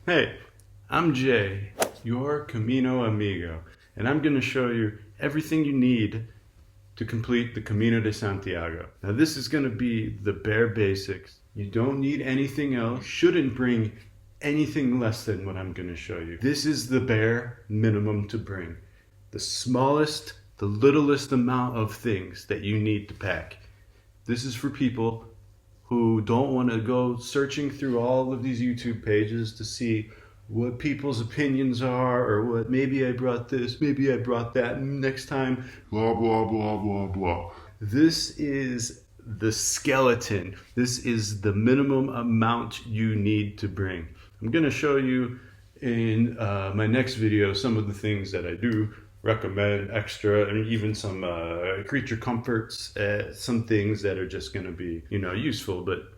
Hey, I'm Jay, your Camino Amigo, and I'm going to show you everything you need to complete the Camino de Santiago. Now this is going to be the bare basics. You don't need anything else. You shouldn't bring anything less than what I'm going to show you. This is the bare minimum to bring. The smallest, the littlest amount of things that you need to pack. This is for people who don't want to go searching through all of these YouTube pages to see what people's opinions are, or what, maybe I brought this, maybe I brought that, next time, blah, blah, blah, blah, blah. This is the skeleton. This is the minimum amount you need to bring. I'm going to show you in my next video some of the things that I do recommend extra, and even some creature comforts, some things that are just going to be, useful. But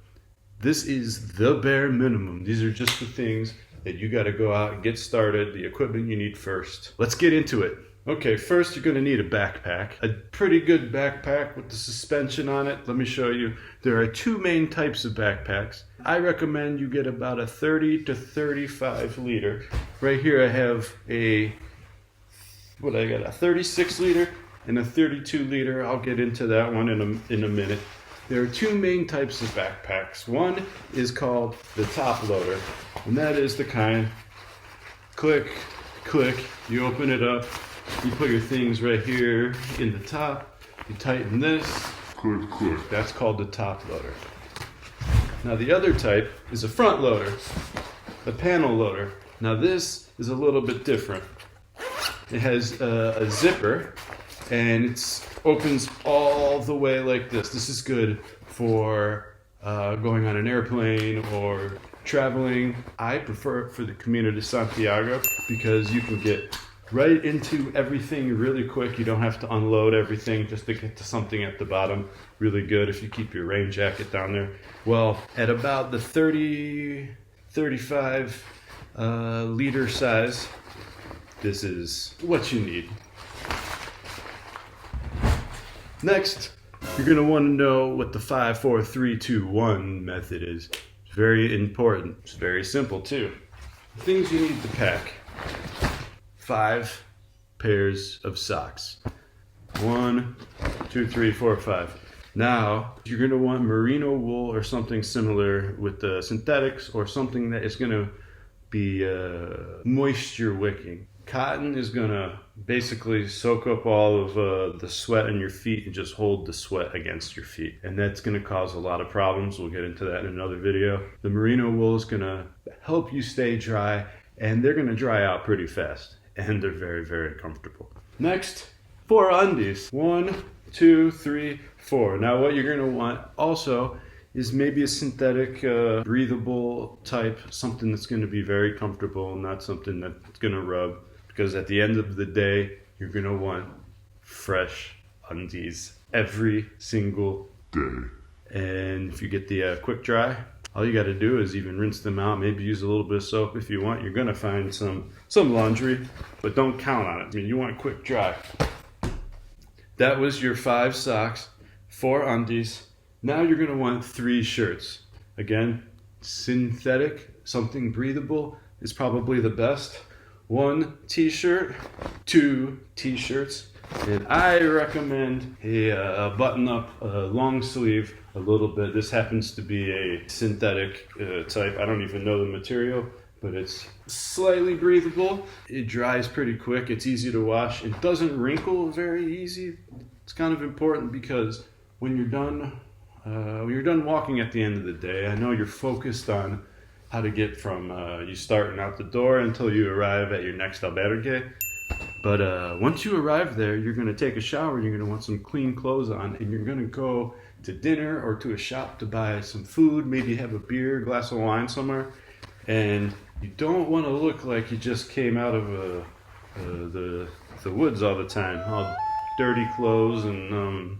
this is the bare minimum. These are just the things that you got to go out and get started, the equipment you need first. Let's get into it. Okay, first you're going to need a backpack, a pretty good backpack with the suspension on it. Let me show you. There are two main types of backpacks. I recommend you get about a 30 to 35 liter. Right here I have a 36 liter and a 32 liter. I'll get into that one in a minute. There are two main types of backpacks. One is called the top loader, and that is the kind, click, click, you open it up, you put your things right here in the top, you tighten this, click, click. That's called the top loader. Now the other type is a front loader, a panel loader. Now this is a little bit different. It has a zipper, and it opens all the way like this. This is good for going on an airplane or traveling. I prefer it for the Camino de Santiago because you can get right into everything really quick. You don't have to unload everything just to get to something at the bottom. Really good if you keep your rain jacket down there. Well, at about the 35 liter size, this is what you need. Next, you're going to want to know what the 5, 4, 3, 2, 1 method is. It's very important. It's very simple too. Things you need to pack. 5 pairs of socks. 1, 2, 3, 4, 5. Now, you're going to want merino wool or something similar with the synthetics, or something that is going to be moisture wicking. Cotton is going to basically soak up all of the sweat in your feet and just hold the sweat against your feet. And that's going to cause a lot of problems. We'll get into that in another video. The merino wool is going to help you stay dry, and they're going to dry out pretty fast. And they're very, very comfortable. Next, 4 undies. 1, 2, 3, 4. Now what you're going to want also is maybe a synthetic, breathable type, something that's going to be very comfortable, not something that's going to rub. Because at the end of the day, you're going to want fresh undies every single day. And if you get the quick dry, all you got to do is even rinse them out, maybe use a little bit of soap if you want. You're going to find some laundry, but don't count on it. I mean, you want quick dry. That was your 5 socks, 4 undies. Now you're going to want 3 shirts. Again, synthetic, something breathable is probably the best. 1 t-shirt, 2 t-shirts, and I recommend a button-up long sleeve a little bit. This happens to be a synthetic type. I don't even know the material, but it's slightly breathable. It dries pretty quick. It's easy to wash. It doesn't wrinkle very easy. It's kind of important because when you're done walking at the end of the day, I know you're focused on how to get from you starting out the door until you arrive at your next albergue. But once you arrive there, you're going to take a shower, you're going to want some clean clothes on, and you're going to go to dinner or to a shop to buy some food, maybe have a beer, a glass of wine somewhere. And you don't want to look like you just came out of the woods all the time, all dirty clothes and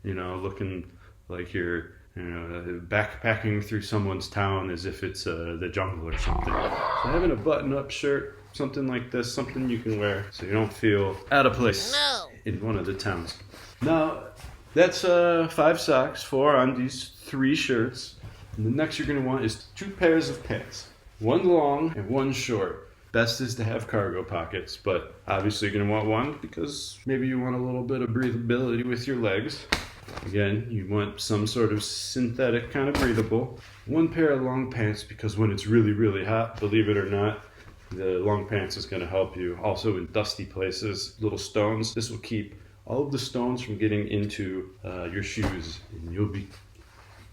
looking like you're backpacking through someone's town as if it's the jungle or something. So having a button-up shirt, something like this, something you can wear so you don't feel out of place in one of the towns. Now, that's 5 socks, 4 undies, 3 shirts. And the next you're going to want is 2 pairs of pants. one long and one short. Best is to have cargo pockets, but obviously you're going to want one because maybe you want a little bit of breathability with your legs. Again, you want some sort of synthetic kind of breathable. One pair of long pants because when it's really, really hot, believe it or not, the long pants is going to help you. Also in dusty places, little stones. This will keep all of the stones from getting into your shoes, and you'll be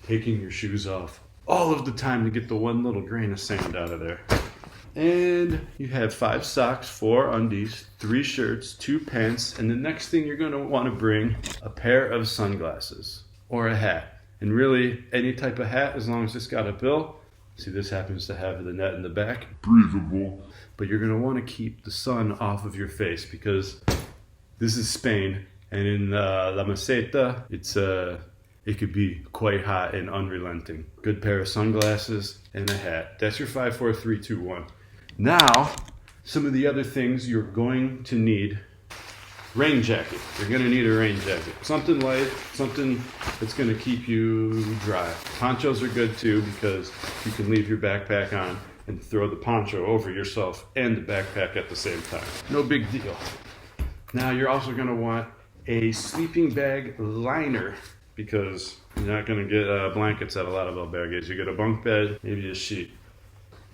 taking your shoes off all of the time to get the one little grain of sand out of there. And you have 5 socks, 4 undies, 3 shirts, 2 pants, and the next thing you're going to want to bring a pair of sunglasses or a hat. And really, any type of hat, as long as it's got a bill. See, this happens to have the net in the back. Breathable. But you're going to want to keep the sun off of your face because this is Spain. And in La Meseta, it could be quite hot and unrelenting. Good pair of sunglasses and a hat. That's your 5, 4, 3, 2, 1. Now, some of the other things you're going to need. Rain jacket. You're going to need a rain jacket. Something light, something that's going to keep you dry. Ponchos are good too because you can leave your backpack on and throw the poncho over yourself and the backpack at the same time. No big deal. Now you're also going to want a sleeping bag liner because you're not going to get blankets at a lot of albergues. You get a bunk bed, maybe a sheet.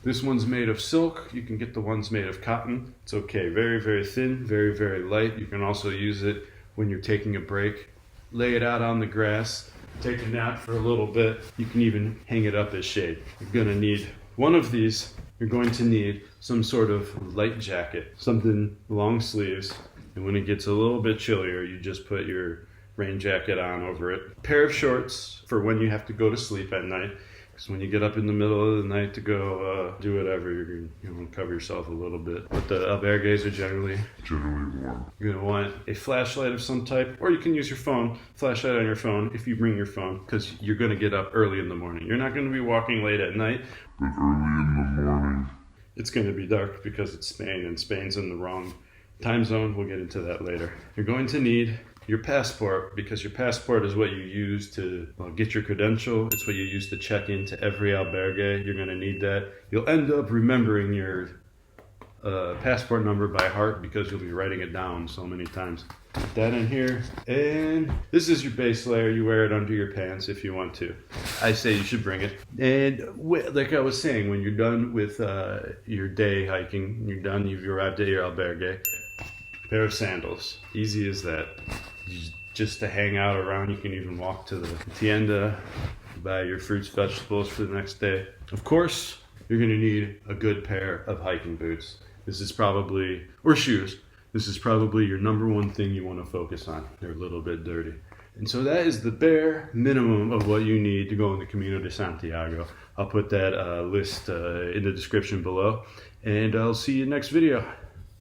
This one's made of silk. You can get the ones made of cotton. It's okay. Very, very thin, very, very light. You can also use it when you're taking a break. Lay it out on the grass, take a nap for a little bit. You can even hang it up as shade. You're going to need one of these. You're going to need some sort of light jacket, something long sleeves. And when it gets a little bit chillier, you just put your rain jacket on over it. A pair of shorts for when you have to go to sleep at night. Because when you get up in the middle of the night to go do whatever, you're going to cover yourself a little bit. But the albergues are generally warm. You're going to want a flashlight of some type, or you can use your phone, flashlight on your phone if you bring your phone, because you're going to get up early in the morning. You're not going to be walking late at night, but early in the morning, it's going to be dark because it's Spain, and Spain's in the wrong time zone. We'll get into that later. You're going to need your passport, because your passport is what you use to get your credential. It's what you use to check into every albergue. You're going to need that. You'll end up remembering your passport number by heart because you'll be writing it down so many times. Put that in here. And this is your base layer. You wear it under your pants if you want to. I say you should bring it. And like I was saying, when you're done with your day hiking, you've arrived at your albergue, pair of sandals. Easy as that. Just to hang out around. You can even walk to the tienda, buy your fruits, vegetables for the next day. Of course, you're going to need a good pair of hiking boots. This is probably, or shoes. This is probably your number one thing you want to focus on. They're a little bit dirty. And so that is the bare minimum of what you need to go on the Camino de Santiago. I'll put that list in the description below. And I'll see you next video.